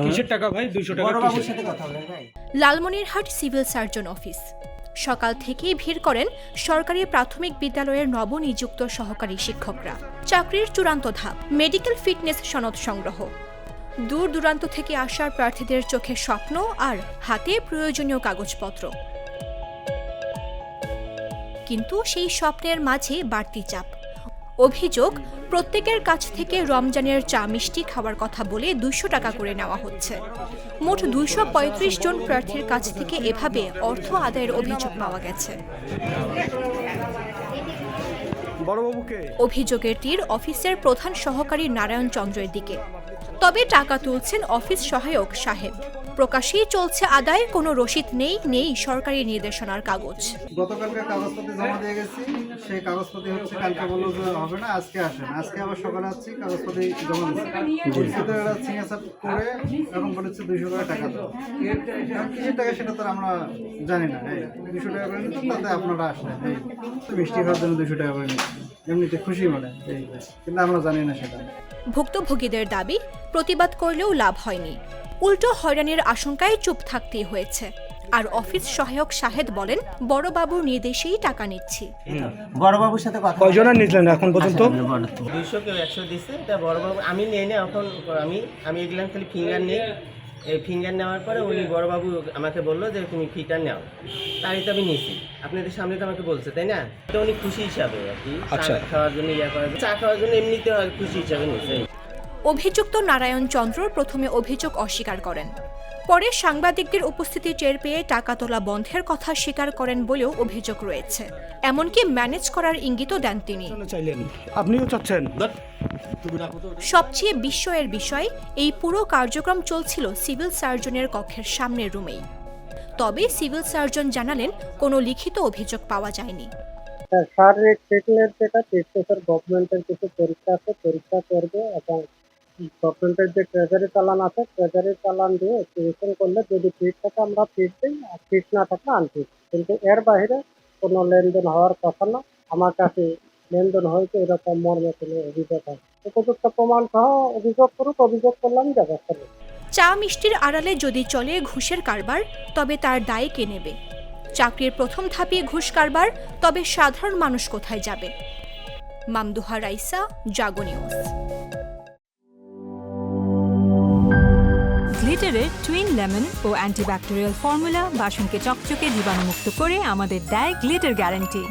কিসের টাকা ভাই? 200 টাকা বড়বাবুর কিসের? সাথে কথা বলেন ভাই। Lalmonirhat civil surgeon office. সকাল থেকেই ভিড় করেন সরকারি প্রাথমিক বিদ্যালয়ের নবনিযুক্ত সহকারী শিক্ষকরা। চাকরির চূড়ান্ত ধাপ মেডিকেল ফিটনেস সনদ সংগ্রহ। দূর দূরান্ত থেকে আসা প্রার্থীদের চোখে স্বপ্ন আর হাতে প্রয়োজনীয় কাগজপত্র। কিন্তু সেই স্বপ্নের মাঝে বাড়তি চাপ। অভিযোগ, প্রত্যেকের কাছ থেকে রমজানের চা মিষ্টি খাওয়ার কথা বলে 200 টাকা করে নেওয়া হচ্ছে। মোট 235 জন প্রার্থীর কাছ থেকে এভাবে অর্থ আদায়ের অভিযোগ পাওয়া গেছে। বড়বাবুকে অভিযোগের তীর অফিসের প্রধান সহকারী নারায়ণ চন্দ্রের দিকে। তবে টাকা তুলছেন অফিস সহায়ক সাহেব। প্রকাশেই চলছে আদায়, কোনো রসিদ নেই সরকারি নির্দেশনার কাগজ। গতকালকে কাগজপত্র জমা দিয়ে গেছি, সেই কাগজপত্র হচ্ছে কালকে বললো যে হবে না, আজকে আসেন। আজকে আবার সকালে আসছি, কাগজপত্র জমা দিচ্ছি সিগনেচার করে এখন বলেছে 200 টাকা দেবো। কিসের টাকা সেটা তো আমরা জানি না। 200 টাকা করে নিতাম, তাতে আপনারা আসলেন মিষ্টি খাওয়ার জন্য 200 টাকা করে নিচ্ছি, এমনিতে খুশি মানে কিন্তু আমরা জানি না সেটা। ভুক্তভোগীদের দাবি, প্রতিবাদ করলেও লাভ হয়নি, উল্টো হয়রানির আশঙ্কায় চুপ থাকতেই হয়েছে। আর অফিস সহায়ক শাহেদ বলেন, বড়বাবুর নির্দেশেই টাকা নিচ্ছি। বড়বাবুর সাথে কথা কয়জনের নিলেন এখন পর্যন্ত? 200 কেউ 100 দিচ্ছে। এটা বড়বাবু আমি নিয়ে নিই। এখন আমি এগুলাম খালি ফিঙ্গার নিই। এই ফিঙ্গার নেওয়ার পরে উনি বড়বাবু আমাকে বললো যে তুমি ফিটা নাও, তাই তো আমি নিছি। আপনাদের সামনে তো আমাকে বলছে, তাই না? তো উনি খুশি হিসাবে আর কি, চা খাওয়ার জন্য চা খাওয়ার জন্য এমনিতে খুশি হিসাবে নিচ্ছে। অভিযুক্ত নারায়ণ চন্দ্র প্রথমে অভিযোগ অস্বীকার করেন, পরে সাংবাদিকদের উপস্থিতি টের পেয়ে টাকা তোলা বন্ধের কথা স্বীকার করেন বলেও অভিযোগ রয়েছে। এমনকি ম্যানেজ করার ইঙ্গিতও দেন তিনি। চাইলেন, আপনিও চাচ্ছেন। সবচেয়ে বিস্ময়ের বিষয়, এই পুরো কার্যক্রম চলছিল সিভিল সার্জনের কক্ষের সামনের রুমেই। তবে সিভিল সার্জন জানালেন, কোনো লিখিত অভিযোগ পাওয়া যায়নি। শারীরিক ফিটনেস যেটা টেস্টের গভর্নমেন্টের কিছু পরীক্ষা আছে, পরীক্ষা করবে এবং গভর্নমেন্টের যে ট্রেজারি চালান আছে, ট্রেজারি চালান দিয়ে এক্সিবিশন করলে যদি ফিট থাকে আমরা ফিট দিই, আর ফিট না থাকলে আনফিট। কিন্তু এর বাইরে কোনো লেনদেন হওয়ার কথা না। আমার কাছে লেনদেন হয়েছে এরকম মর্মে কোনো অভিযোগ হয়। উপযুক্ত প্রমাণ সহ অভিযোগ করুক, অভিযোগ করলাম ব্যবস্থা নেব। চা মিষ্টির আড়ালে যদি চলে ঘুষের কারবার, তবে তার দায় কে নেবে? চাকরির প্রথম ধাপে ঘুষ কারবার, তবে সাধারণ মানুষ কোথায় যাবে? মামদুহা রাইসা, জাগো নিউজ। গ্লিটারের টুইন লেমন ও অ্যান্টিব্যাকটেরিয়াল ফর্মুলা বাসনকে চকচকে জীবাণুমুক্ত করে আমাদের দেয় গ্লিটার গ্যারান্টি।